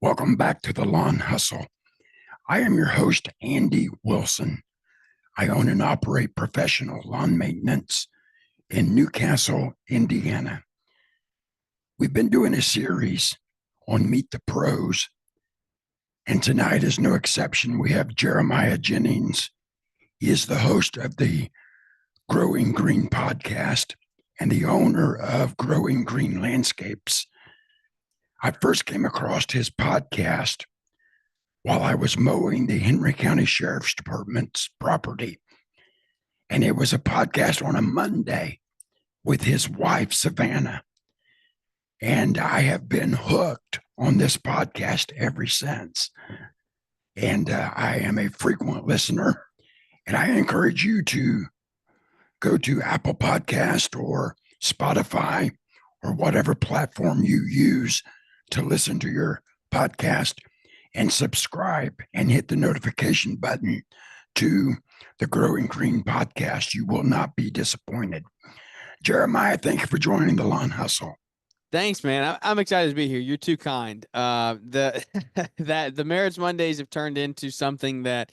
Welcome back to the Lawn Hustle. I am your host, Andy Wilson. I own and operate professional lawn maintenance in Newcastle, Indiana. We've been doing a series on Meet the Pros, and tonight is no exception. We have Jeremiah Jennings. He is the host of the Growing Green podcast and the owner of Growing Green Landscapes. I first came across his podcast while I was mowing the Henry County Sheriff's Department's property. And it was a podcast on a Monday with his wife, Savannah. And I have been hooked on this podcast ever since. And I am a frequent listener. And I encourage you to go to Apple Podcast or Spotify or whatever platform you use to listen to your podcast and subscribe and hit the notification button to the Growing Green podcast. You will not be disappointed. Jeremiah, thank you for joining the Lawn Hustle. Thanks, man. I'm excited to be here. You're too kind. The Marriage Mondays have turned into something that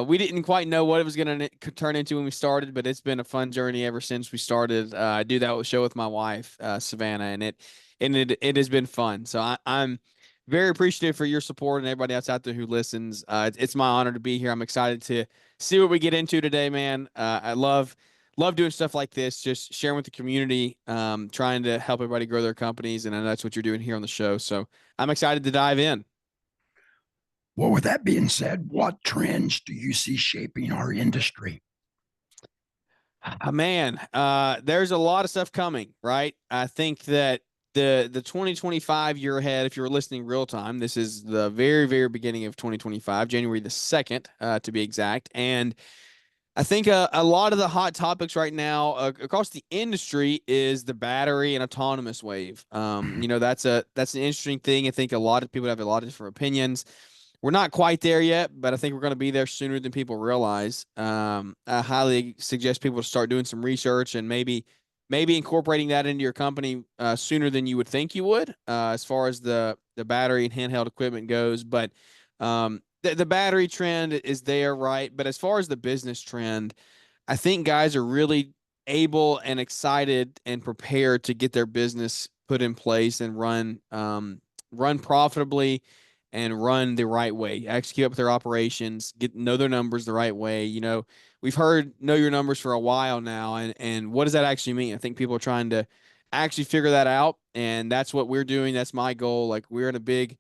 we didn't quite know what it was going to turn into when we started, but it's been a fun journey ever since we started. I do that show with my wife, Savannah, and it has been fun. So I'm very appreciative for your support and everybody else out there who listens. It's my honor to be here. I'm excited to see what we get into today, man. I love doing stuff like this, just sharing with the community, trying to help everybody grow their companies. And I know that's what you're doing here on the show. So I'm excited to dive in. Well, with that being said, what trends do you see shaping our industry? Man, there's a lot of stuff coming, right? I think that the 2025 year ahead, if you're listening real time, this is the very, very beginning of 2025, January the 2nd, to be exact. And I think a lot of the hot topics right now across the industry is the battery and autonomous wave. That's an interesting thing. I think a lot of people have a lot of different opinions. We're not quite there yet, but I think we're going to be there sooner than people realize. I highly suggest people to start doing some research and maybe incorporating that into your company sooner than you would think you would, as far as the battery and handheld equipment goes. But the battery trend is there, right? But as far as the business trend, I think guys are really able and excited and prepared to get their business put in place and run profitably and run the right way, execute up their operations, know their numbers the right way. We've heard know your numbers for a while now, and what does that actually mean? I think people are trying to actually figure that out, and that's what we're doing. That's my goal. Like we're in a big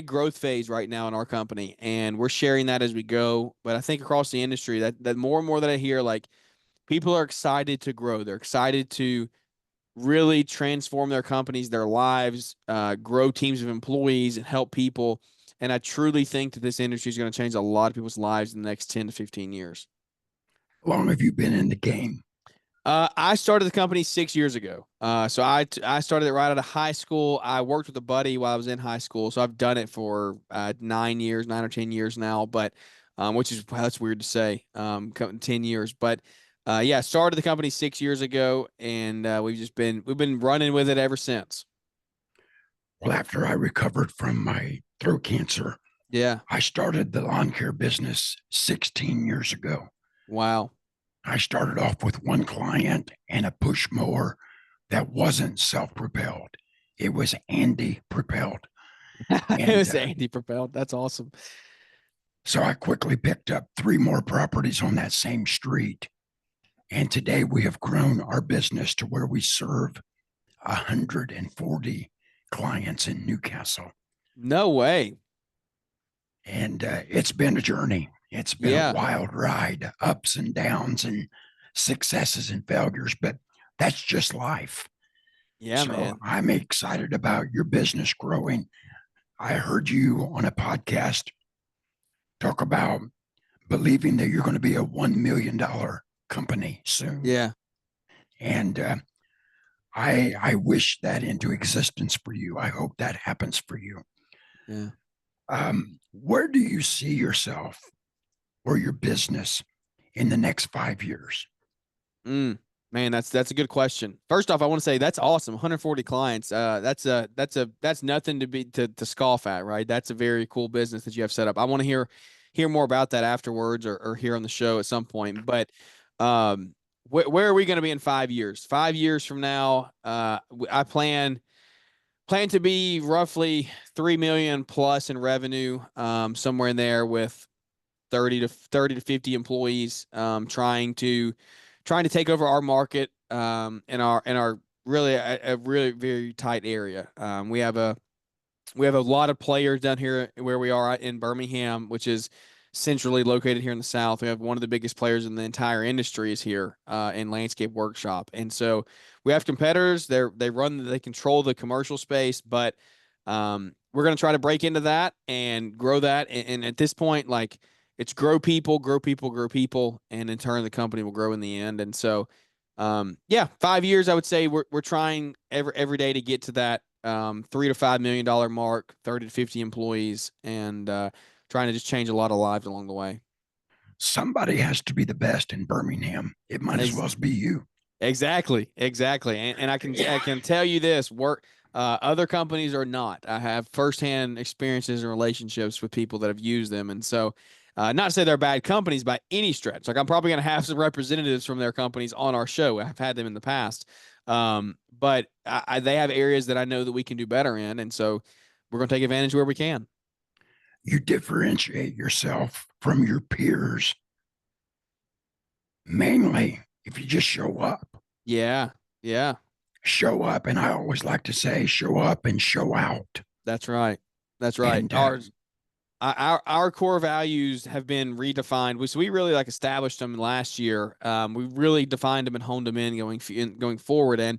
growth phase right now in our company, and we're sharing that as we go. But I think across the industry, that more and more that I hear, like people are excited to grow. They're excited to really transform their companies, their lives, grow teams of employees, and help people. And I truly think that this industry is going to change a lot of people's lives in the next 10 to 15 years. How long have you been in the game? I started the company 6 years ago. So I started it right out of high school. I worked with a buddy while I was in high school. So I've done it for 9 or 10 years now, but that's weird to say, 10 years. But yeah, started the company 6 years ago, and we've been running with it ever since. Well, after I recovered from my throat cancer, Yeah. I started the lawn care business 16 years ago. Wow. I started off with one client and a push mower that wasn't self-propelled. It was Andy propelled. It was Andy propelled. That's awesome. So I quickly picked up 3 more properties on that same street. And today we have grown our business to where we serve 140 clients in Newcastle. No way. And it's been a journey. It's been a wild ride, ups and downs and successes and failures, but that's just life. Yeah, so man. I'm excited about your business growing. I heard you on a podcast talk about believing that you're going to be a $1 million company soon. Yeah. And I wish that into existence for you. I hope that happens for you. Yeah. Where do you see yourself or your business in the next 5 years? Man, that's a good question. First off, I want to say that's awesome. 140 clients. That's nothing to be to scoff at, right? That's a very cool business that you have set up. I want to hear more about that afterwards or here on the show at some point. But where are we going to be in 5 years? 5 years from now, I plan to be roughly 3 million plus in revenue, somewhere in there with 30 to 50 employees, trying to take over our market, in our really a really very tight area. We have a lot of players down here where we are in Birmingham, which is centrally located here in the South. We have one of the biggest players in the entire industry is here, in Landscape Workshop, and so we have competitors. They control the commercial space, but we're going to try to break into that and grow that. And at this point, like it's grow people, grow people, grow people, and in turn the company will grow in the end. And so, yeah, 5 years, I would say we're trying every day to get to that $3 to $5 million mark, 30 to 50 employees, and trying to just change a lot of lives along the way. Somebody has to be the best in Birmingham. It might as Ex- well be you. exactly. And I can tell you this, other companies are not. I have firsthand experiences and relationships with people that have used them. And so, not to say they're bad companies by any stretch. Like I'm probably going to have some representatives from their companies on our show. I've had them in the past. But they have areas that I know that we can do better in. And so we're going to take advantage where we can. You differentiate yourself from your peers mainly if you just show up. Yeah. Yeah. Show up. And I always like to say, show up and show out. That's right. That's right. And Our core values have been redefined. So we really like established them last year. We really defined them and honed them in going forward. And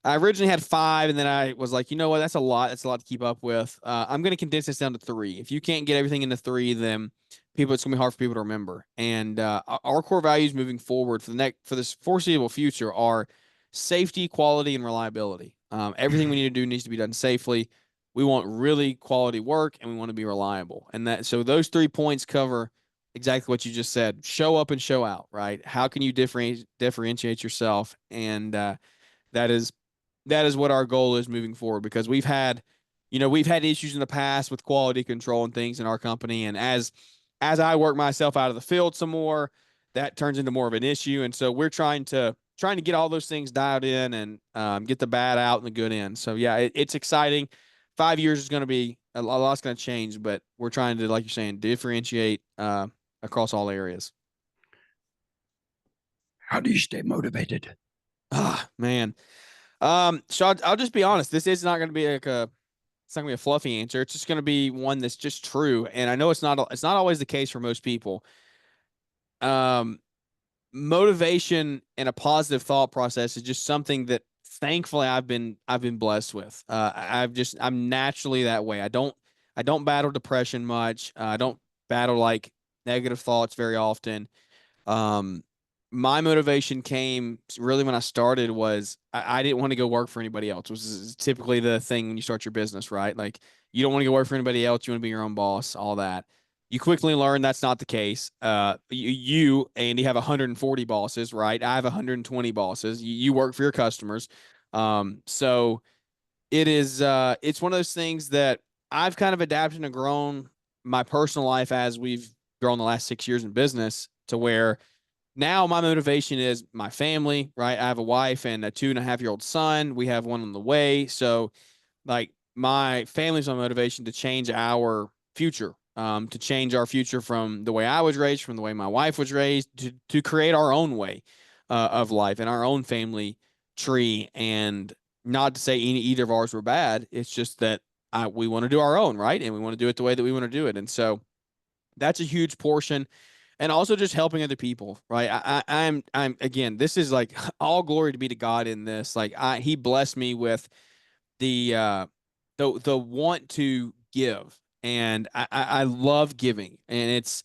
I originally had five, and then I was like, you know what? That's a lot. That's a lot to keep up with. I'm going to condense this down to three. If you can't get everything into three, then it's going to be hard for people to remember. And our core values moving forward for this foreseeable future are safety, quality, and reliability. Everything we need to do needs to be done safely. We want really quality work, and we want to be reliable. So those 3 points cover exactly what you just said. Show up and show out, right? How can you differentiate yourself? And that is that is what our goal is moving forward, because we've had issues in the past with quality control and things in our company. And as I work myself out of the field some more, that turns into more of an issue. And so we're trying to get all those things dialed in and get the bad out and the good in. So yeah, it's exciting. 5 years is going to be a lot's going to change, but we're trying to, like you're saying, differentiate across all areas. how do you stay motivated? Ah, man. So I'll just be honest. This is not going to be it's not gonna be a fluffy answer. It's just gonna be one that's just true. And I know it's not always the case for most people. Um, Motivation and a positive thought process is just something that thankfully I've been blessed with. I'm naturally that way. I don't battle depression much. I don't battle like negative thoughts very often. Um, my motivation came really when I started was I didn't want to go work for anybody else, which is typically the thing when you start your business, right? Like you don't want to go work for anybody else. You want to be your own boss, all that. You quickly learn that's not the case. Andy, have 140 bosses, right? I have 120 bosses. You work for your customers. So it's one of those things that I've kind of adapted and grown my personal life as we've grown the last 6 years in business to where now my motivation is my family, right? I have a wife and a 2.5-year-old son. We have one on the way. So like my family's my motivation to change our future, to change our future from the way I was raised, from the way my wife was raised, to create our own way of life and our own family tree. And not to say either of ours were bad. It's just that we want to do our own, right? And we want to do it the way that we want to do it. And so that's a huge portion. And also just helping other people, right? I'm again, this is like all glory to be to God in this. Like he blessed me with the want to give, and I love giving, and it's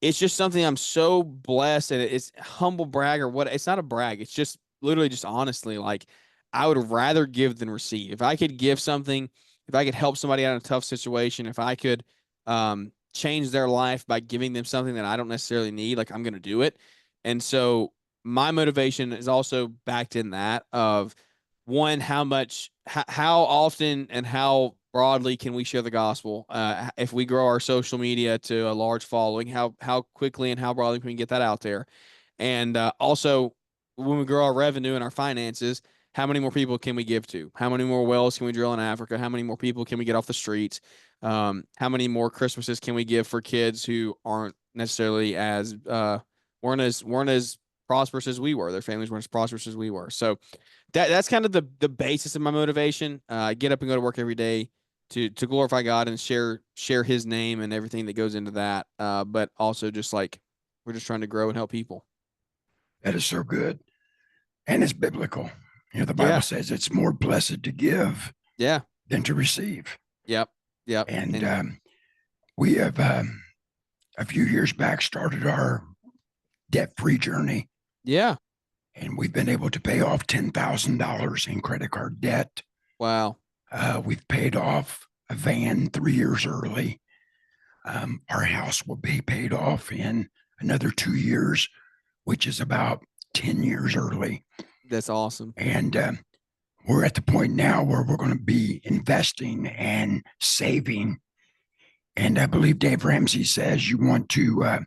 just something I'm so blessed, and it's humble brag or what. It's not a brag. It's just literally just honestly like I would rather give than receive. If I could give something, if I could help somebody out in a tough situation, if I could change their life by giving them something that I don't necessarily need, like I'm going to do it. And so my motivation is also backed in that of one, how often and how broadly can we share the gospel? If we grow our social media to a large following, how quickly and how broadly can we get that out there? And also, when we grow our revenue and our finances, how many more people can we give to? How many more wells can we drill in Africa? How many more people can we get off the streets? How many more Christmases can we give for kids who aren't necessarily as weren't as prosperous as we were? Their families weren't as prosperous as we were. So that's kind of the basis of my motivation. Get up and go to work every day to glorify God and share His name and everything that goes into that. But also just like we're just trying to grow and help people. That is so good. And it's biblical. The Bible Yeah. says it's more blessed to give Yeah. than to receive. Yep. Yep. And And we have, a few years back, started our debt free journey. yeah. And we've been able to pay off $10,000 in credit card debt. Wow. We've paid off a van 3 years early. Our house will be paid off in another 2 years, which is about 10 years early. That's awesome. And we're at the point now where we're going to be investing and saving. And I believe Dave Ramsey says you want to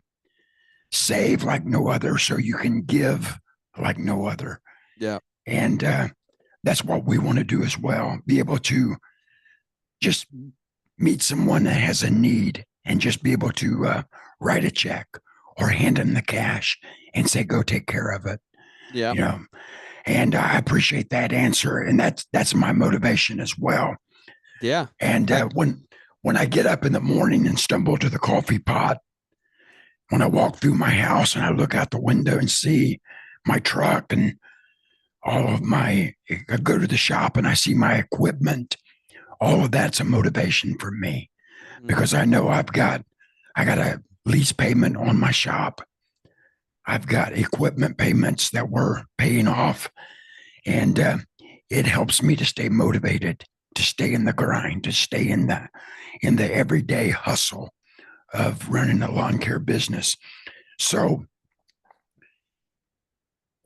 save like no other so you can give like no other. Yeah. And that's what we want to do as well. Be able to just meet someone that has a need and just be able to write a check or hand them the cash and say, go take care of it. Yeah. And I appreciate that answer. And that's my motivation as well. Yeah. And when I get up in the morning and stumble to the coffee pot, when I walk through my house and I look out the window and see my truck and I go to the shop and I see my equipment, all of that's a motivation for me because I know I got a lease payment on my shop. I've got equipment payments that we're paying off, and it helps me to stay motivated, to stay in the grind, to stay in the everyday hustle of running a lawn care business. So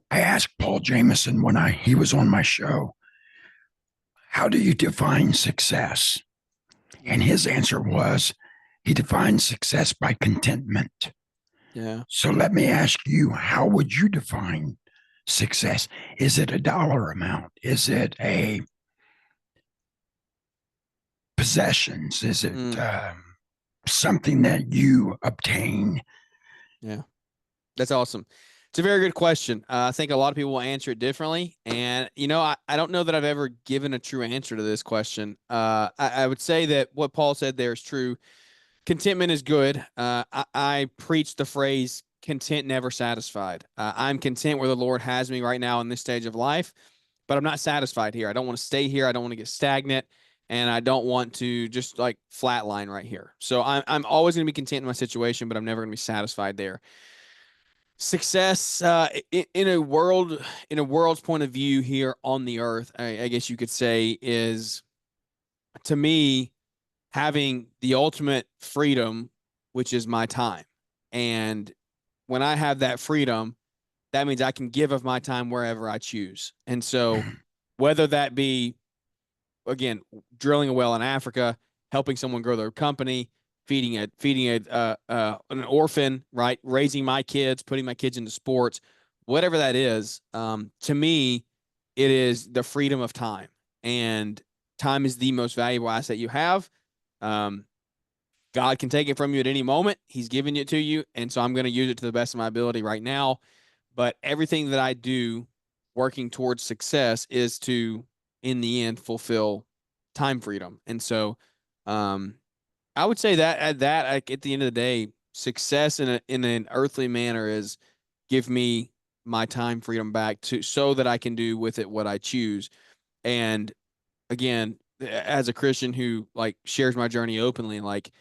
I asked Paul Jameson when he was on my show, how do you define success? And his answer was he defines success by contentment. Yeah. So let me ask you, how would you define success? Is it a dollar amount? Is it a possessions? Is it something that you obtain? Yeah. That's awesome. It's a very good question. I think a lot of people will answer it differently. And, I don't know that I've ever given a true answer to this question. I would say that what Paul said there is true. Contentment is good. I preach the phrase content, never satisfied. I'm content where the Lord has me right now in this stage of life, but I'm not satisfied here. I don't want to stay here. I don't want to get stagnant, and I don't want to just like flatline right here. So I'm always going to be content in my situation, but I'm never going to be satisfied there. Success in a world's point of view here on the earth, I guess you could say, is to me having the ultimate freedom, which is my time. And when I have that freedom, that means I can give of my time wherever I choose. And so whether that be, again, drilling a well in Africa, helping someone grow their company, feeding an orphan, right? Raising my kids, putting my kids into sports, whatever that is, to me, it is the freedom of time. And time is the most valuable asset you have. God can take it from you at any moment. He's giving it to you. And so I'm going to use it to the best of my ability right now. But everything that I do working towards success is to, in the end, fulfill time freedom. And so, I would say that at the end of the day, success in an earthly manner is give me my time freedom back so that I can do with it what I choose. And again, as a Christian who like shares my journey openly, like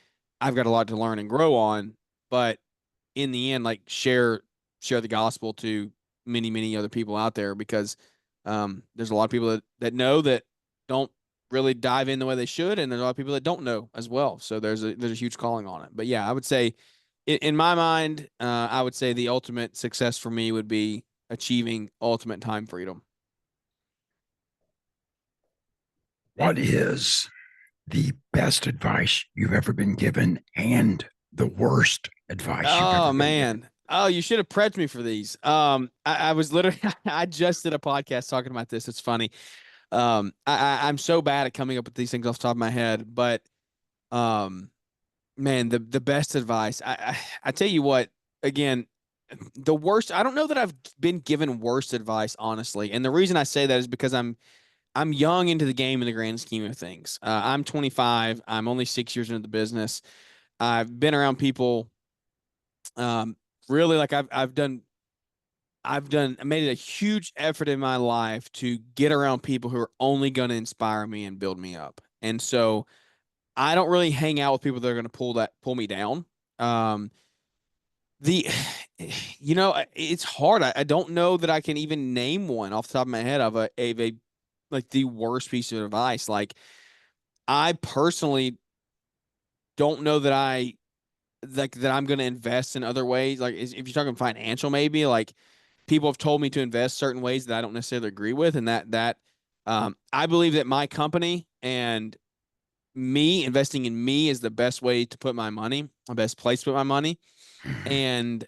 I've got a lot to learn and grow on, but in the end, like share the gospel to many other people out there because there's a lot of people that know that don't really dive in the way they should, and there's a lot of people that don't know as well. So there's a huge calling on it. But yeah, I would say in my mind, I would say the ultimate success for me would be achieving ultimate time freedom. What is the best advice you've ever been given and the worst advice you've Oh ever been given? man. Oh, you should have prepped me for these. I was literally I just did a podcast talking about this. It's funny. I'm so bad at coming up with these things off the top of my head, but um, man, the best advice. I tell you what. Again, the worst. I don't know that I've been given worst advice, honestly. And the reason I say that is because I'm young into the game in the grand scheme of things. I'm 25. I'm only 6 years into the business. I've been around people. Um, really, like I made it a huge effort in my life to get around people who are only going to inspire me and build me up. And so I don't really hang out with people that are going to pull me down. Um, the, it's hard. I don't know that I can even name one off the top of my head of a like the worst piece of advice. Like I personally don't know that I'm going to invest in other ways. Like if you're talking financial, maybe like people have told me to invest certain ways that I don't necessarily agree with, and I believe that my company and me investing in me is the best way to put my money, the best place to put my money. And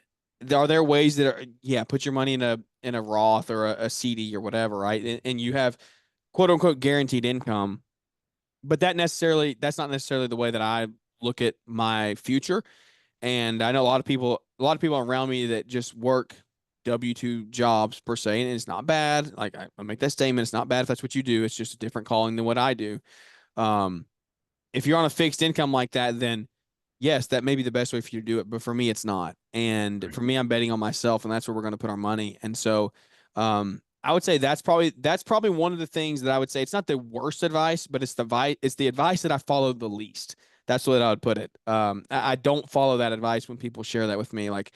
are there ways that are, yeah, put your money in a Roth or a CD or whatever, right? And you have quote unquote guaranteed income, but that's not necessarily the way that I look at my future. And I know a lot of people around me that just work W-2 jobs per se, and it's not bad. Like I make that statement, it's not bad if that's what you do. It's just a different calling than what I do. Um, if you're on a fixed income like that, then yes, that may be the best way for you to do it. But for me, it's not. And Right. for me, I'm betting on myself, and that's where we're going to put our money. And so, I would say that's probably one of the things that I would say it's not the worst advice, but it's the advice that I followed the least. That's the way that I would put it. I don't follow that advice when people share that with me. Like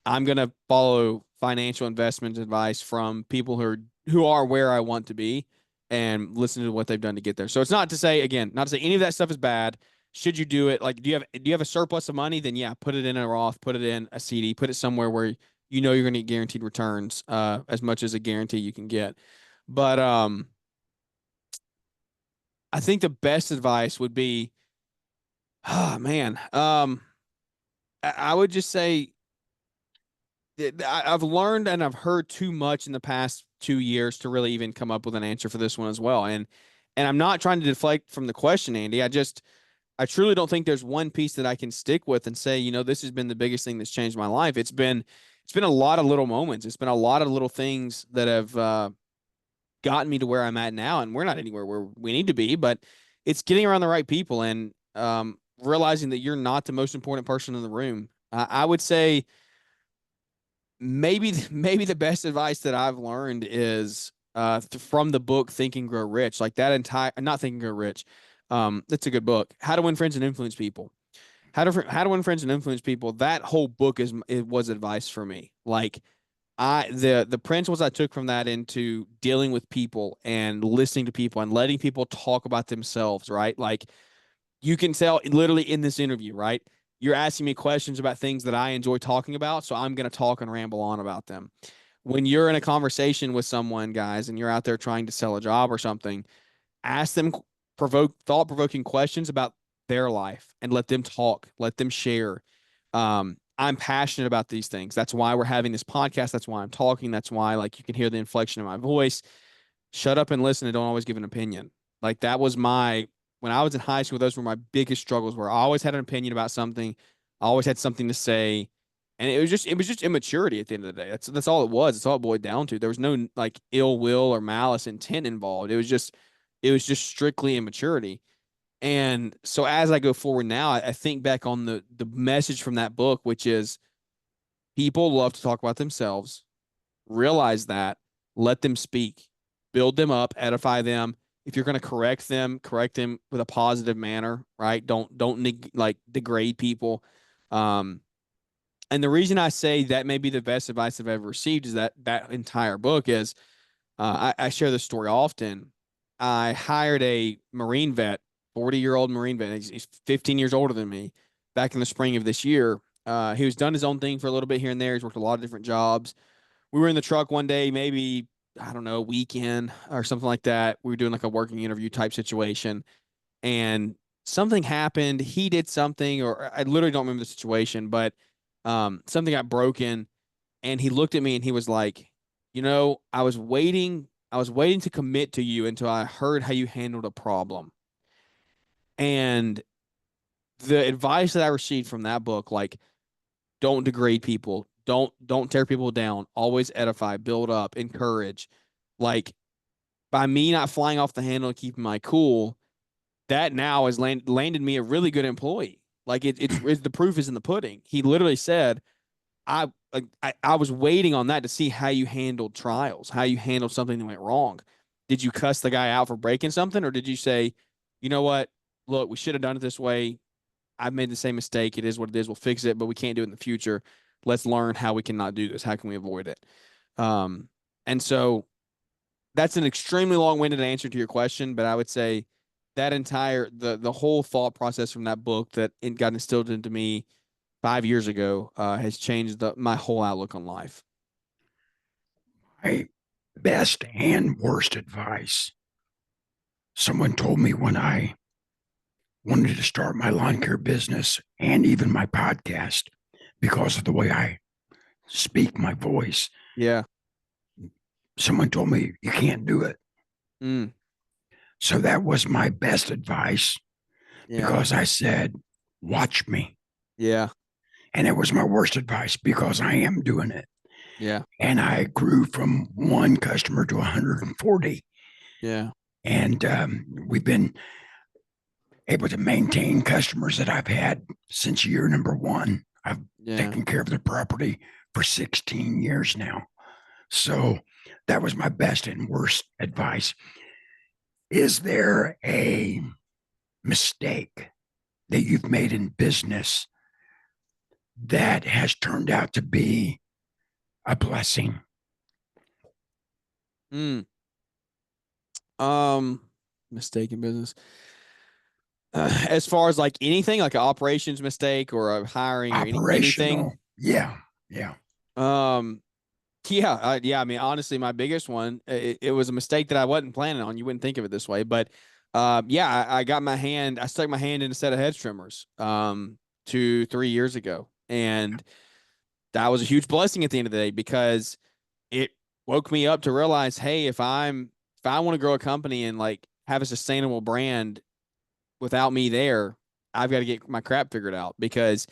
I'm gonna follow financial investment advice from people who are where I want to be and listen to what they've done to get there. So it's not to say again, not to say any of that stuff is bad. Should you do it? Like, do you have a surplus of money? Then yeah, put it in a Roth, put it in a CD, put it somewhere where you know you're gonna get guaranteed returns, as much as a guarantee you can get. But I think the best advice would be, oh man, I would just say I've learned and I've heard too much in the past 2 years to really even come up with an answer for this one as well. And I'm not trying to deflect from the question, Andy. I truly don't think there's one piece that I can stick with and say, this has been the biggest thing that's changed my life. It's been a lot of little moments. It's been a lot of little things that have gotten me to where I'm at now. And we're not anywhere where we need to be, but it's getting around the right people and realizing that you're not the most important person in the room. I would say maybe the best advice that I've learned is from the book Think and Grow Rich. Like that entire not Think and Grow Rich. That's a good book. How to Win Friends and Influence People. How to Win Friends and Influence People. That whole book it was advice for me. Like the principles I took from that into dealing with people and listening to people and letting people talk about themselves, right? Like you can tell literally in this interview, right? You're asking me questions about things that I enjoy talking about, so I'm going to talk and ramble on about them. When you're in a conversation with someone, guys, and you're out there trying to sell a job or something, ask them thought-provoking questions about their life and let them talk, let them share. I'm passionate about these things. That's why we're having this podcast. That's why I'm talking. That's why, like, you can hear the inflection in my voice. Shut up and listen and don't always give an opinion. Like that was when I was in high school, those were my biggest struggles where I always had an opinion about something. I always had something to say. And it was just immaturity at the end of the day. That's all it was. It's all it boiled down to. There was no like ill will or malice intent involved. It was just strictly immaturity. And so as I go forward now, I think back on the message from that book, which is people love to talk about themselves. Realize that, let them speak, build them up, edify them. If you're going to correct them with a positive manner, right? Don't like degrade people. Um, and the reason I say that may be the best advice I've ever received is that entire book is I share this story often. I hired a Marine vet, 40-year-old Marine vet. He's 15 years older than me. Back in the spring of this year, he was done his own thing for a little bit here and there. He's worked a lot of different jobs. we were in the truck one day, maybe, I don't know, weekend or something like that. We were doing like a working interview type situation, and something happened. He did something, or I literally don't remember the situation, but something got broken, and he looked at me and he was like, I was waiting to commit to you until I heard how you handled a problem. And the advice that I received from that book, like, don't degrade people, don't tear people down, always edify, build up, encourage. Like, by me not flying off the handle and keeping my cool, that now has landed me a really good employee. Like, it's the proof is in the pudding. He literally said, I was waiting on that to see how you handled trials, how you handled something that went wrong. Did you cuss the guy out for breaking something, or did you say, you know what? Look, we should have done it this way. I've made the same mistake. It is what it is. We'll fix it, but we can't do it in the future. Let's learn how we cannot do this. How can we avoid it? Um, and so that's an extremely long-winded answer to your question, but I would say that entire the whole thought process from that book that it got instilled into me 5 years ago has changed my whole outlook on life. My best and worst advice. Someone told me when I wanted to start my lawn care business and even my podcast because of the way I speak, my voice. Yeah. Someone told me you can't do it. Mm. So that was my best advice Yeah. because I said, watch me. Yeah. And it was my worst advice because I am doing it. Yeah. And I grew from one customer to 140. Yeah. And we've been able to maintain customers that I've had since year number one. I've taken care of the property for 16 years now. So that was my best and worst advice. Is there a mistake that you've made in business that has turned out to be a blessing? Mm. Mistake in business. As far as like anything, like an operations mistake or a hiring or anything. Yeah. Yeah. Um, yeah. I mean, honestly, my biggest one, it was a mistake that I wasn't planning on. You wouldn't think of it this way, but yeah, I stuck my hand in a set of hedge trimmers 2, 3 years ago, and that was a huge blessing at the end of the day because it woke me up to realize, hey, if I want to grow a company and like have a sustainable brand without me there, I've got to get my crap figured out because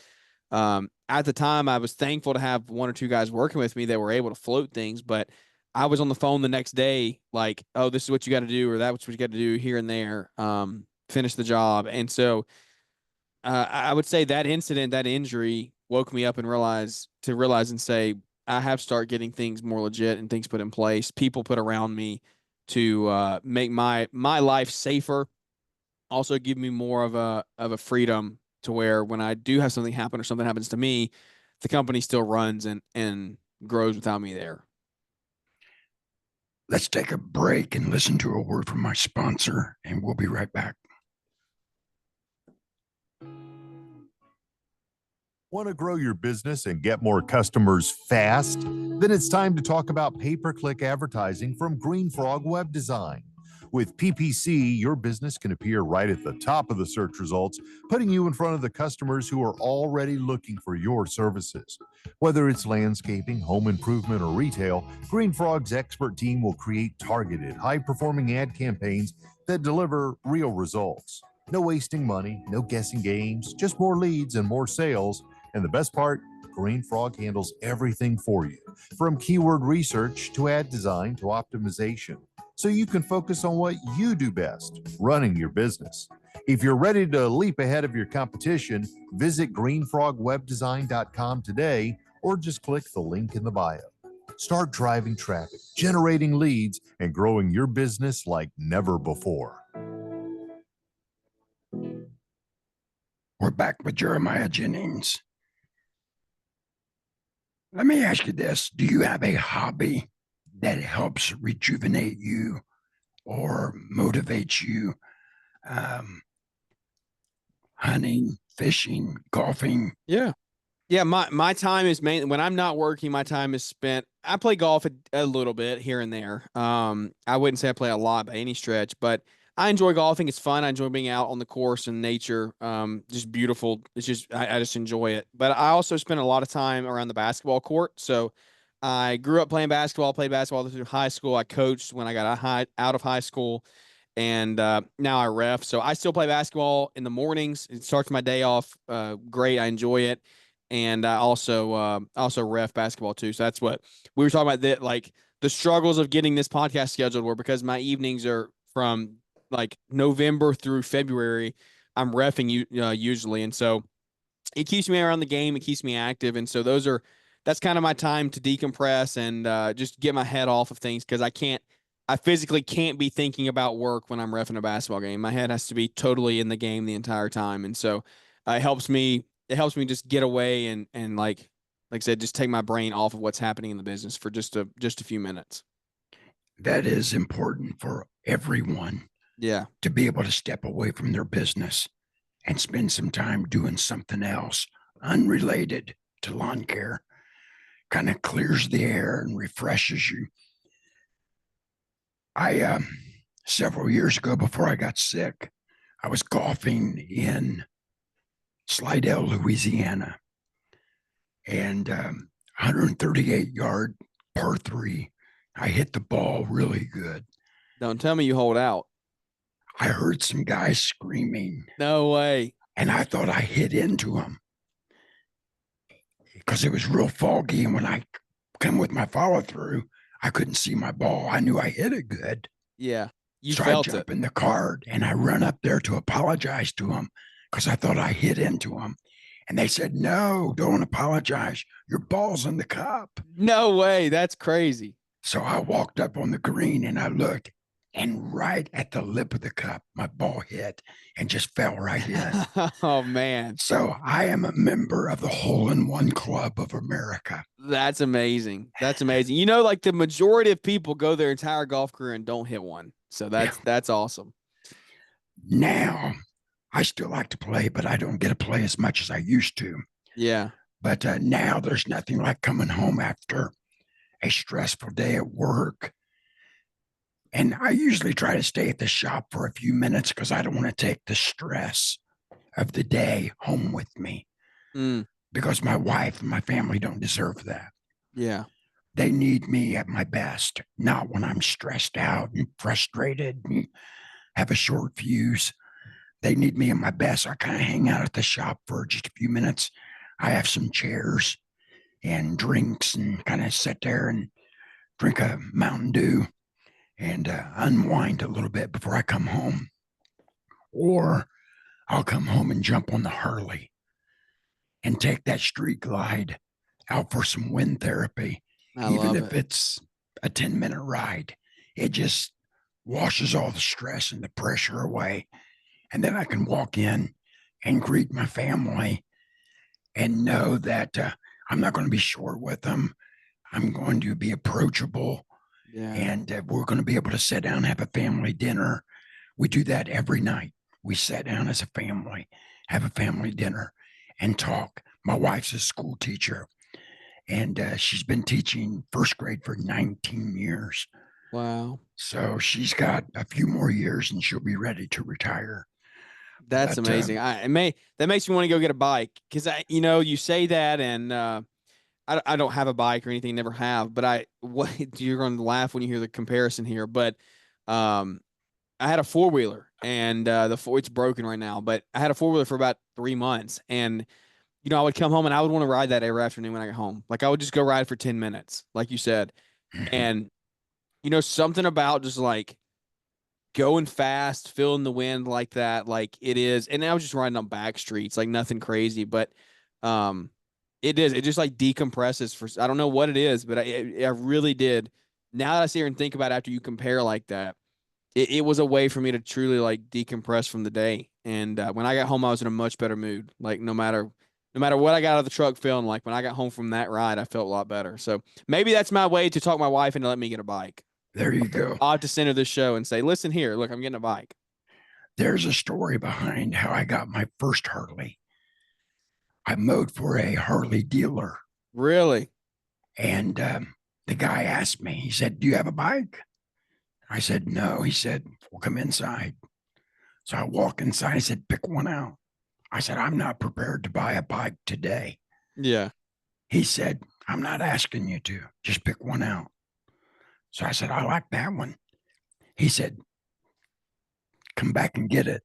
at the time I was thankful to have one or two guys working with me that were able to float things, but I was on the phone the next day, like, oh, this is what you got to do, or that's what you got to do here and there, finish the job. And so I would say that incident, that injury woke me up and realize and say, I have to start getting things more legit and things put in place, people put around me to make my life safer, also give me more of a freedom to where when I do have something happen or something happens to me, the company still runs and grows without me there. Let's take a break and listen to a word from my sponsor, and we'll be right back. Want to grow your business and get more customers fast? Then it's time to talk about pay-per-click advertising from Green Frog Web Design. With PPC, your business can appear right at the top of the search results, putting you in front of the customers who are already looking for your services. Whether it's landscaping, home improvement, or retail, Green Frog's expert team will create targeted, high-performing ad campaigns that deliver real results. No wasting money, no guessing games, just more leads and more sales. And the best part, Green Frog handles everything for you, from keyword research to ad design to optimization, so you can focus on what you do best, running your business. If you're ready to leap ahead of your competition, visit greenfrogwebdesign.com today or just click the link in the bio. Start driving traffic, generating leads, and growing your business like never before. We're back with Jeremiah Jennings. Let me ask you this. Do you have a hobby that helps rejuvenate you or motivates you? Hunting, fishing, golfing? Yeah. Yeah, my time is mainly when I'm not working, my time is spent. I play golf a little bit here and there. I wouldn't say I play a lot by any stretch, but I enjoy golfing. It's fun. I enjoy being out on the course and nature. Just beautiful. It's just I just enjoy it. But I also spend a lot of time around the basketball court. So I grew up playing basketball, played basketball through high school. I coached when I got out of high school, and now I ref. So I still play basketball in the mornings. It starts my day off great. I enjoy it, and I also ref basketball too. So that's what we were talking about. That like the struggles of getting this podcast scheduled were because my evenings are from like November through February. I'm refing usually, and so it keeps me around the game. It keeps me active, and so that's kind of my time to decompress and just get my head off of things because I physically can't be thinking about work when I'm reffing a basketball game. My head has to be totally in the game the entire time, and so it helps me. It helps me just get away and like I said, just take my brain off of what's happening in the business for just a few minutes. That is important for everyone Yeah, to be able to step away from their business and spend some time doing something else unrelated to lawn care. Kind of clears the air and refreshes you. I several years ago, before I got sick, I was golfing in Slidell, Louisiana, and 138 yard par three. I hit the ball really good. don't tell me you hold out. I heard some guys screaming, No way. and I thought I hit into them because it was real foggy. And when I come with my follow through, I couldn't see my ball. I knew I hit it good. Yeah, you So I felt jump it. in the cart and I run up there to apologize to them because I thought I hit into them. And they said, no, don't apologize. Your ball's in the cup. No way. That's crazy. So I walked up on the green and I looked, and right at the lip of the cup, my ball hit and just fell right in. Oh man, So I am a member of the Hole in One Club of America. that's amazing. That's amazing. You know, like the majority of people go their entire golf career and don't hit one. So that's awesome. Now, I still like to play, but I don't get to play as much as I used to. Yeah. But now there's nothing like coming home after a stressful day at work. And I usually try to stay at the shop for a few minutes because I don't want to take the stress of the day home with me Mm, because my wife and my family don't deserve that. yeah. They need me at my best, not when I'm stressed out and frustrated and have a short fuse. They need me at my best. I kind of hang out at the shop for just a few minutes. I have some chairs and drinks and kind of sit there and drink a Mountain Dew and unwind a little bit before I come home. Or I'll come home and jump on the Harley and take that street glide out for some wind therapy. I Even love if it. it's a 10-minute ride, it just washes all the stress and the pressure away. And then I can walk in and greet my family and know that I'm not going to be short with them. I'm going to be approachable, Yeah. and we're going to be able to sit down and have a family dinner. We do that every night. We sit down as a family, have a family dinner, and talk. My wife's a school teacher, and she's been teaching first grade for 19 years. Wow. So she's got a few more years and she'll be ready to retire. That's But amazing. That makes me want to go get a bike because you say that and I don't have a bike or anything, never have, but you're going to laugh when you hear the comparison here, but um I had a four-wheeler and it's broken right now, but I had a four-wheeler for about 3 months and I would come home and I would want to ride that every afternoon when I got home. Like I would just go ride for 10 minutes, like you said. And something about just like going fast, feeling the wind like that, like it is. And I was just riding on back streets, like nothing crazy, but um, it is. It just like decompresses for. I don't know what it is, but I really did. Now that I sit here and think about it after you compare like that, it was a way for me to truly like decompress from the day. And when I got home, I was in a much better mood. Like no matter what I got out of the truck feeling like, when I got home from that ride, I felt a lot better. So maybe that's my way to talk my wife into let me get a bike. There you go. I'll have to send her this show and say, listen here, look, I'm getting a bike. There's a story behind how I got my first Harley. I mowed for a Harley dealer. Really? And the guy asked me, he said, "Do you have a bike?" I said, "No." He said, "Well, come inside." So I walk inside. He said, "Pick one out." I said, "I'm not prepared to buy a bike today." Yeah. He said, "I'm not asking you to. Just pick one out." So I said, "I like that one." He said, "Come back and get it."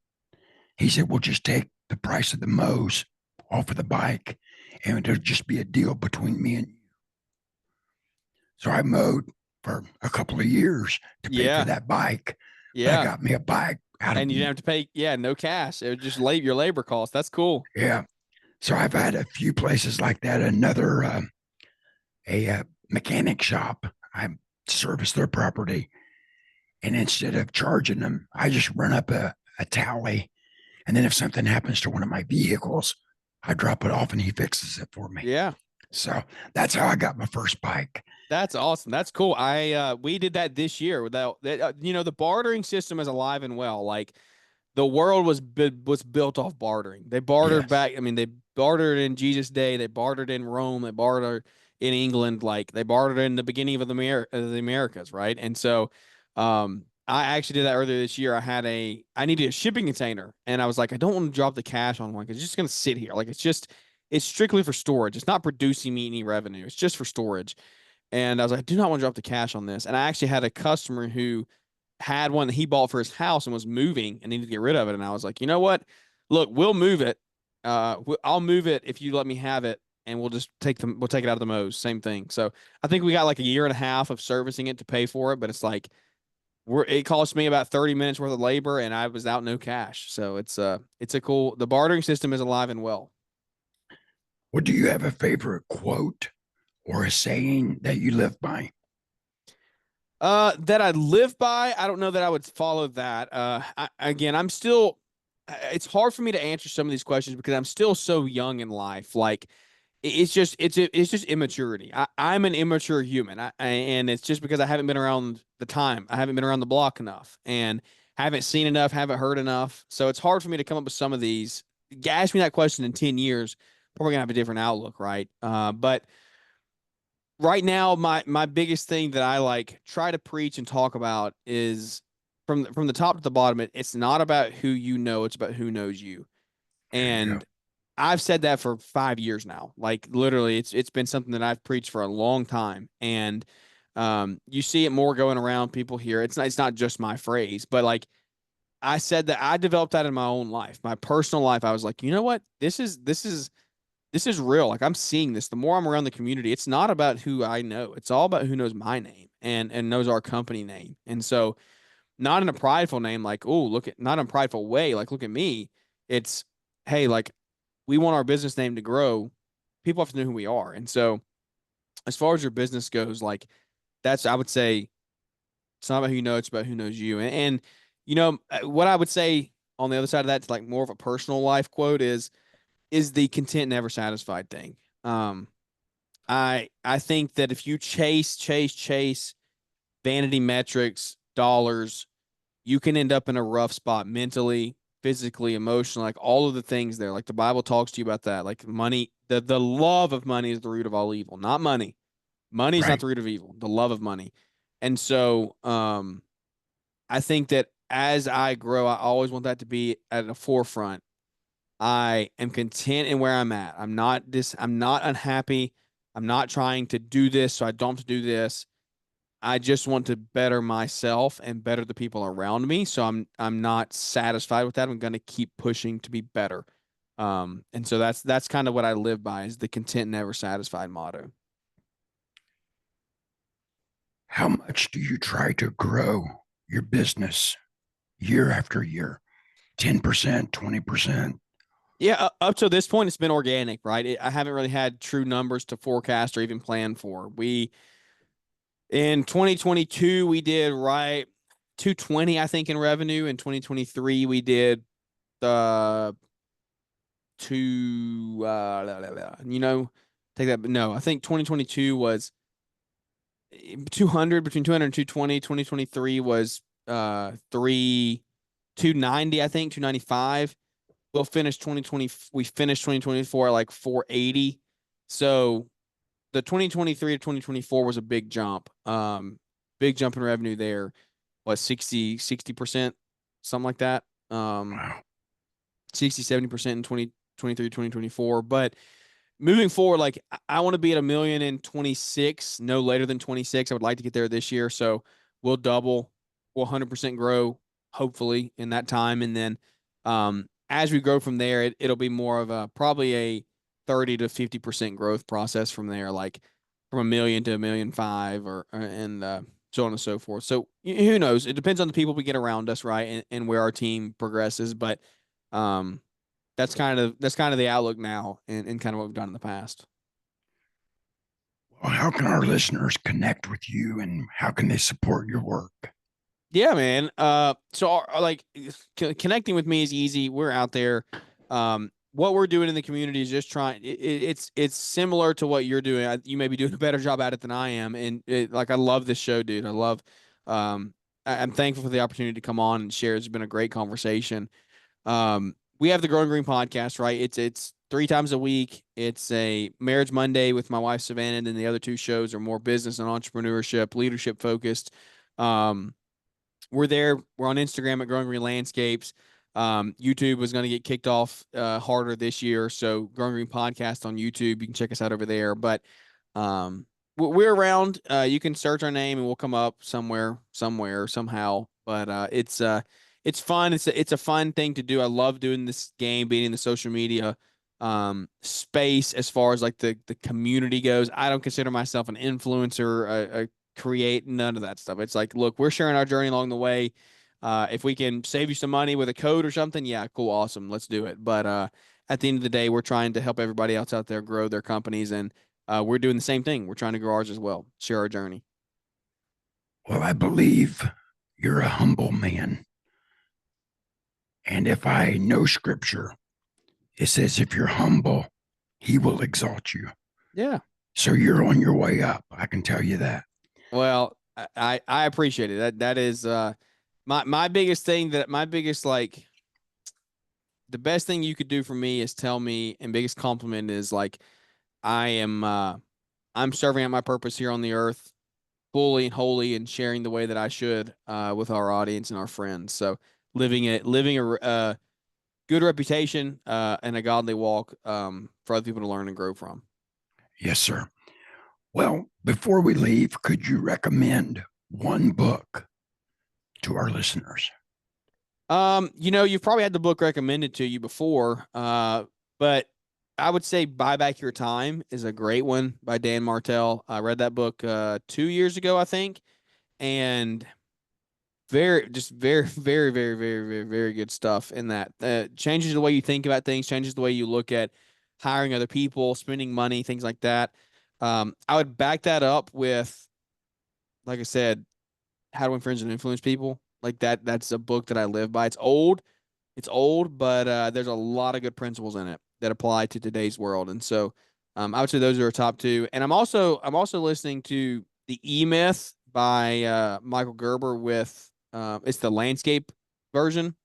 He said, "We'll just take the price of the mows off of the bike, and it'll just be a deal between me and you." So I mowed for a couple of years to pay for Yeah. that bike, but I Yeah. got me a bike out of, And you didn't have to pay, yeah, no cash. It was just your labor costs. That's cool. yeah. So I've had a few places like that. Another, a mechanic shop, I service their property. And instead of charging them, I just run up a tally. And then if something happens to one of my vehicles, I drop it off and he fixes it for me. Yeah. So that's how I got my first bike. That's awesome. That's cool. We did that this year without that. The bartering system is alive and well. Like the world was built off bartering. They bartered Yes. back. I mean, they bartered in Jesus' day. They bartered in Rome. They bartered in England. Like they bartered in the beginning of the Americas, right? And so, I actually did that earlier this year. I needed a shipping container, and I was like, I don't want to drop the cash on one because it's just gonna sit here. Like it's strictly for storage. It's not producing me any revenue. It's just for storage. And I was like, I do not want to drop the cash on this. And I actually had a customer who had one that he bought for his house and was moving and needed to get rid of it. And I was like, you know what? Look, we'll move it. I'll move it if you let me have it, and we'll take it out of the Mo's. Same thing. So I think we got like a year and a half of servicing it to pay for it, but it's like it cost me about 30 minutes worth of labor, and I was out no cash. So the bartering system is alive and well. Well, do you have a favorite quote or a saying that you live by? That I live by. I don't know that I would follow that. Again, it's hard for me to answer some of these questions because I'm still so young in life. Like it's just immaturity. I'm an immature human, and it's just because I haven't been around the time. I haven't been around the block enough, and haven't seen enough, haven't heard enough. So it's hard for me to come up with some of these. Ask me that question in 10 years, probably gonna have a different outlook, right? But right now, my biggest thing that I like try to preach and talk about is from the top to the bottom. It's not about who you know, it's about who knows you. There you go. And I've said that for 5 years now. Like literally, it's been something that I've preached for a long time. And you see it more going around. People hear it's not just my phrase, but like I said that I developed that in my own life, my personal life. I was like, you know what, this is real. Like I'm seeing this. The more I'm around the community, it's not about who I know. It's all about who knows my name and knows our company name. And so, not in a prideful name, like, oh, not in a prideful way, like, look at me. It's, hey, like, we want our business name to grow. People have to know who we are. And so, as far as your business goes, like, I would say, it's not about who you know, it's about who knows you. What I would say on the other side of that, to like more of a personal life quote is the content never satisfied thing. Um, I think that if you chase vanity metrics, dollars, you can end up in a rough spot mentally, physically, emotionally, like all of the things there. Like the Bible talks to you about that. Like money, the love of money is the root of all evil, not money. Money is not Right. the root of evil, the love of money. And so I think that as I grow, I always want that to be at the forefront. I am content in where I'm at. I'm not unhappy. I'm not trying to do this so I don't have to do this. I just want to better myself and better the people around me. So I'm not satisfied with that. I'm going to keep pushing to be better. And so that's kind of what I live by is the content never satisfied motto. How much do you try to grow your business year after year? 10%, 20%? Yeah, up to this point, it's been organic, right? I haven't really had true numbers to forecast or even plan for. In 2022, we did right 220, I think, in revenue. In 2023, we did uh two take that, but no, I think 2022 was 200, between 200 and 220. 2023 was 290, I think, 295. we finished 2024 at like 480. So the 2023 to 2024 was a big jump. Big jump in revenue there. What, 60%, something like that. Wow. 60-70% in 2023, 2024. But moving forward, like I want to be at 1 million in 26, no later than 26. I would like to get there this year. So we'll double, we'll 100% grow, hopefully, in that time. And then as we grow from there, it'll be more of a probably a 30 to 50% growth process from there, like from 1 million to 1.5 million, and so on and so forth. So who knows? It depends on the people we get around us, right, and where our team progresses. But um, that's kind of the outlook now, and kind of what we've done in the past. Well, how can our listeners connect with you, and how can they support your work? Yeah, man. So like connecting with me is easy. We're out there. What we're doing in the community is just trying. It's similar to what you're doing. You may be doing a better job at it than I am. And like I love this show, dude. I love. I'm thankful for the opportunity to come on and share. It's been a great conversation. We have the Growing Green podcast, right? It's 3 times a week. It's a Marriage Monday with my wife Savannah, and then the other 2 shows are more business and entrepreneurship, leadership focused. We're there. We're on Instagram at Growing Green Landscapes. YouTube was going to get kicked off harder this year, so Growing Green podcast on YouTube. You can check us out over there. But we're around. You can search our name and we'll come up somewhere, somehow. But it's fun. It's a fun thing to do. I love doing this game, being in the social media space as far as like the community goes. I don't consider myself an influencer, a create, none of that stuff. It's like, look, we're sharing our journey along the way. If we can save you some money with a code or something, yeah, cool, awesome, let's do it. But at the end of the day, we're trying to help everybody else out there grow their companies, and we're doing the same thing. We're trying to grow ours as well, share our journey. Well, I believe you're a humble man. And if I know scripture, it says, if you're humble, he will exalt you. Yeah. So you're on your way up. I can tell you that. Well, I appreciate it. That is my biggest thing, like the best thing you could do for me is tell me, and biggest compliment is like I'm serving out my purpose here on the earth fully and wholly, and sharing the way that I should with our audience and our friends. So living a good reputation and a godly walk for other people to learn and grow from. Yes, sir. Well, before we leave, could you recommend one book to our listeners? You've probably had the book recommended to you before, but I would say Buy Back Your Time is a great one by Dan Martell. I read that book 2 years ago, I think, and very, very, very, very, very, very, very good stuff in that. Changes the way you think about things, changes the way you look at hiring other people, spending money, things like that. I would back that up with, like I said, How to Win Friends and Influence People. Like that's a book that I live by. It's old, but there's a lot of good principles in it that apply to today's world. And so I would say those are our top 2. And I'm also listening to The E-Myth by Michael Gerber with it's the landscape version,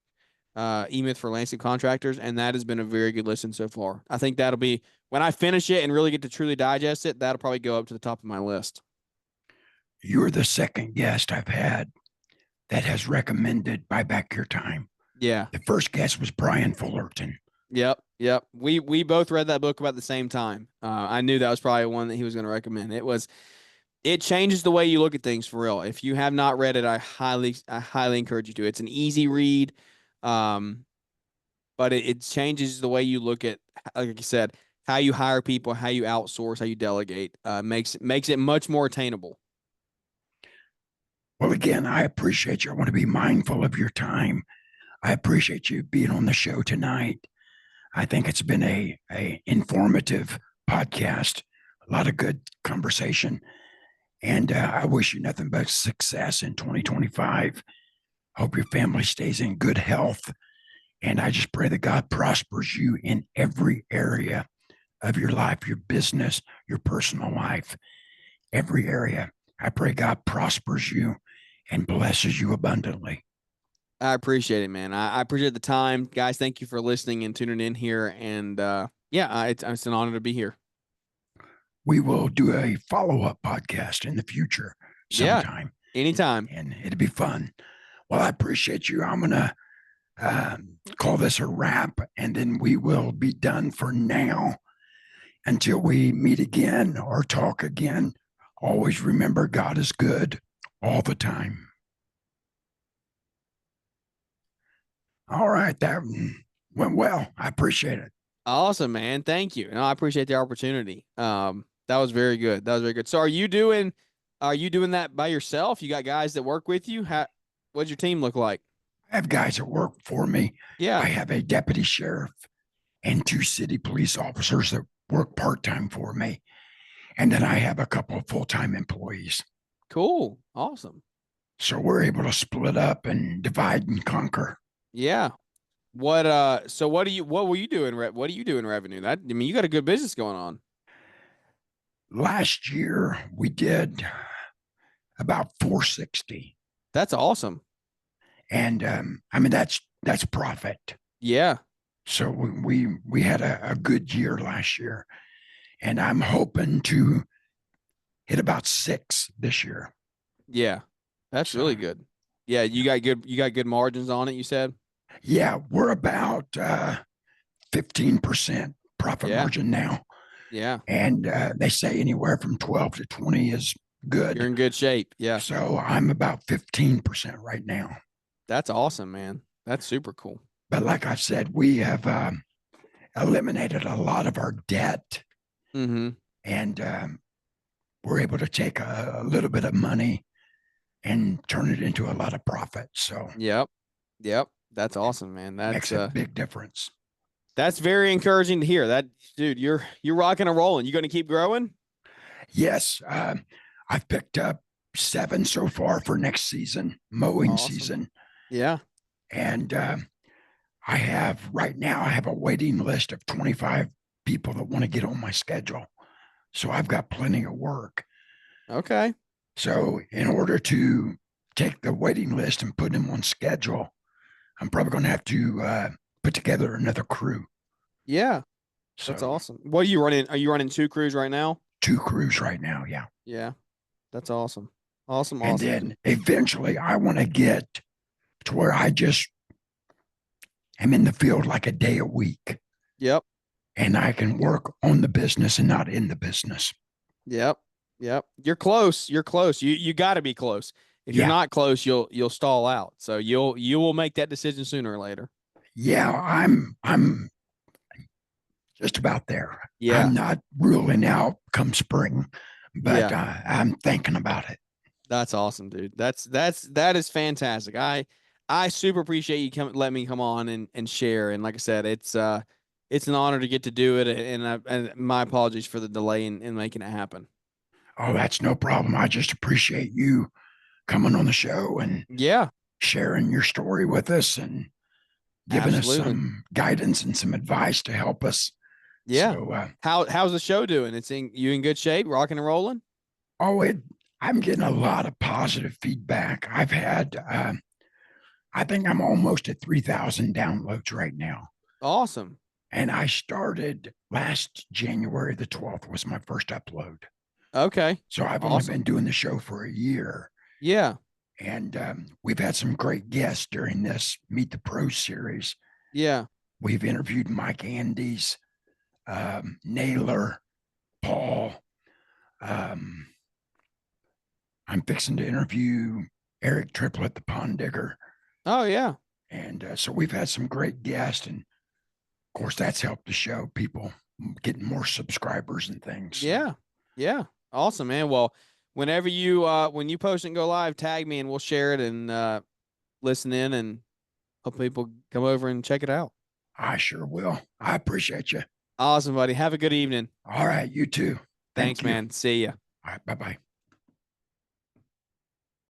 E-Myth for landscape contractors, and that has been a very good listen so far. I think that'll be, when I finish it and really get to truly digest it, that'll probably go up to the top of my list. You're the second guest I've had that has recommended Buy Back Your Time. Yeah. The first guest was Brian Fullerton. Yep. We both read that book about the same time. I knew that was probably one that he was going to recommend. It changes the way you look at things, for real. If you have not read it, I highly encourage you to. It's an easy read, but it changes the way you look at, like you said, how you hire people, how you outsource, how you delegate. Makes it much more attainable. Well, again, I appreciate you. I want to be mindful of your time. I appreciate you being on the show tonight. I think it's been a informative podcast, a lot of good conversation, and I wish you nothing but success in 2025. Hope your family stays in good health, and I just pray that God prospers you in every area of your life, your business, your personal life, every area. I pray God prospers you and blesses you abundantly. I appreciate it, man. I appreciate the time, guys. Thank you for listening and tuning in here. And yeah, it's an honor to be here. We will do a follow-up podcast in the future Yeah, sometime, anytime. and it'll be fun. Well, I appreciate you. I'm going to call this a wrap, and then we will be done for now until we meet again or talk again. Always remember God is good all the time. All right, that went well. I appreciate it. Awesome, man. Thank you. No, I appreciate the opportunity. That was very good. That was very good. So are you doing that by yourself? You got guys that work with you? What's your team look like? I have guys that work for me. Yeah. I have a deputy sheriff and 2 city police officers that work part-time for me. And then I have a couple of full-time employees. Cool. Awesome. So we're able to split up and divide and conquer. Yeah. So what were you doing? What do you do in revenue? You got a good business going on. Last year we did about 460. That's awesome. And that's profit. Yeah. So we had a good year last year, and I'm hoping to hit about 6 this year. Yeah. That's really good. Yeah, you got good margins on it, you said? Yeah, we're about 15% profit margin now. Yeah. And they say anywhere from 12 to 20 is good. You're in good shape. Yeah. So I'm about 15% right now. That's awesome, man. That's super cool. But like I said, we have eliminated a lot of our debt. Mm-hmm. And we're able to take a little bit of money and turn it into a lot of profit. So Yep. That's awesome, man. That makes a big difference. That's very encouraging to hear. That, dude, you're rocking and rolling. You going to keep growing? Yes. I've picked up 7 so far for next season, mowing season. Yeah. And I have a waiting list of 25 people that want to get on my schedule. So I've got plenty of work. Okay. So in order to take the waiting list and put them on schedule, I'm probably going to have to put together another crew. Yeah. That's awesome. What are you running? Are you running 2 crews right now? 2 crews right now. Yeah. Yeah. That's awesome. Awesome. And then eventually I want to get to where I just am in the field like a day a week. Yep. And I can work on the business and not in the business. Yep. You're close. You got to be close. If you're not close, you'll stall out. So you will make that decision sooner or later. Yeah, I'm just about there. Yeah. I'm not ruling out come spring, but I'm thinking about it. That's awesome, dude. That is fantastic. I super appreciate you let me come on and share. And like I said, it's an honor to get to do it. And my apologies for the delay in making it happen. Oh, that's no problem. I just appreciate you coming on the show and sharing your story with us and giving us some guidance and some advice to help us. Yeah. So, how's the show doing? You in good shape, rocking and rolling? Oh, I'm getting a lot of positive feedback. I've had, I think I'm almost at 3,000 downloads right now. Awesome. And I started last January the 12th was my first upload. Okay. So I've only been doing the show for a year. Yeah. And we've had some great guests during this Meet the Pros series. Yeah. We've interviewed Mike Andes, Naylor, Paul. I'm fixing to interview Eric Triplett, the pond digger. Oh, yeah. And so we've had some great guests. And of course, that's helped the show, people getting more subscribers and things. Yeah. Yeah. Awesome, man. Well, whenever when you post and go live, tag me and we'll share it and listen in and hope people come over and check it out. I sure will. I appreciate you. Awesome, buddy. Have a good evening. All right. You too. Thanks, man. See ya. All right. Bye-bye.